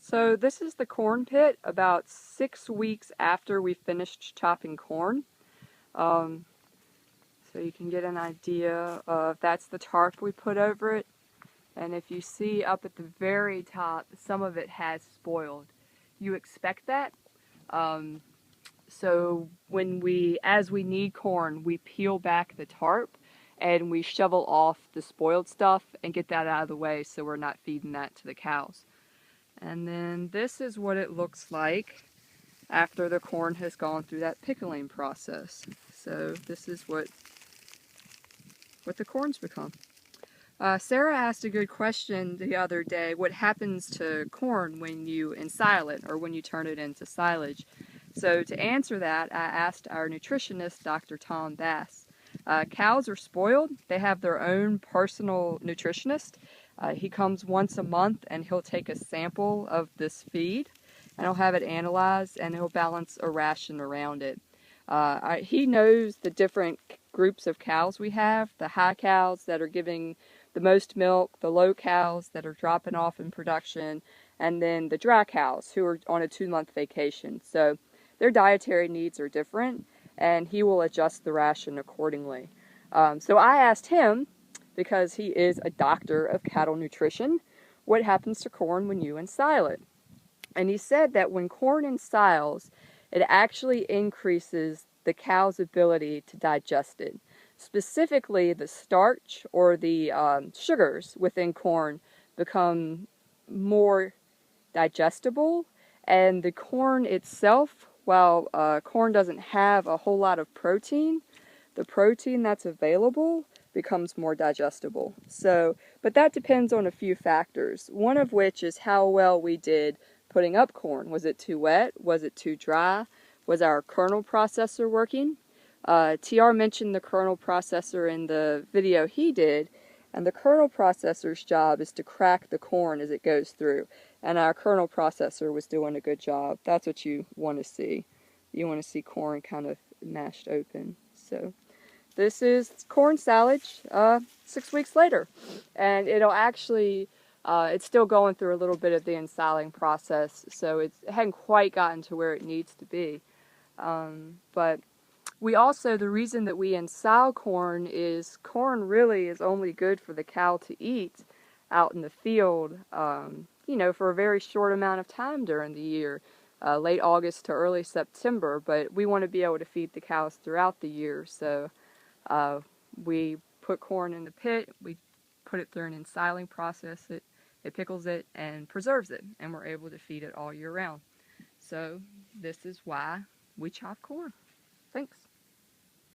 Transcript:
So this is the corn pit about 6 weeks after we finished chopping corn. So you can get an idea of, that's the tarp we put over it. And if you see up at the very top, some of it has spoiled. You expect that. So as we need corn, we peel back the tarp and we shovel off the spoiled stuff and get that out of the way so we're not feeding that to the cows. And then this is what it looks like after the corn has gone through that pickling process. So this is what the corn's become. Sarah asked a good question the other day, what happens to corn when you ensile it or when you turn it into silage? So to answer that, I asked our nutritionist, Dr. Tom Bass. Cows are spoiled. They have their own personal nutritionist. He comes once a month and he'll take a sample of this feed and he'll have it analyzed and he'll balance a ration around it. He knows the different groups of cows we have, the high cows that are giving the most milk, the low cows that are dropping off in production, and then the dry cows who are on a 2-month vacation. So their dietary needs are different, and he will adjust the ration accordingly. So I asked him, because he is a doctor of cattle nutrition, what happens to corn when you ensile it? And he said that when corn ensiles, it actually increases the cow's ability to digest it. Specifically, the starch or the sugars within corn become more digestible, and the corn itself, while corn doesn't have a whole lot of protein, the protein that's available becomes more digestible. So, but that depends on a few factors, one of which is how well we did putting up corn. Was it too wet? Was it too dry? Was our kernel processor working? TR mentioned the kernel processor in the video he did, and the kernel processor's job is to crack the corn as it goes through, and our kernel processor was doing a good job. That's what you want to see. You want to see corn kind of mashed open. So this is CornSilage 6 weeks later, and it'll actually, it's still going through a little bit of the ensiling process, so it hadn't quite gotten to where it needs to be. But we also, the reason that we ensile corn is corn really is only good for the cow to eat out in the field, you know, for a very short amount of time during the year, late August to early September, but we want to be able to feed the cows throughout the year, so we put corn in the pit, we put it through an ensiling process, it pickles it and preserves it, and we're able to feed it all year round. So this is why we chop corn. Thanks.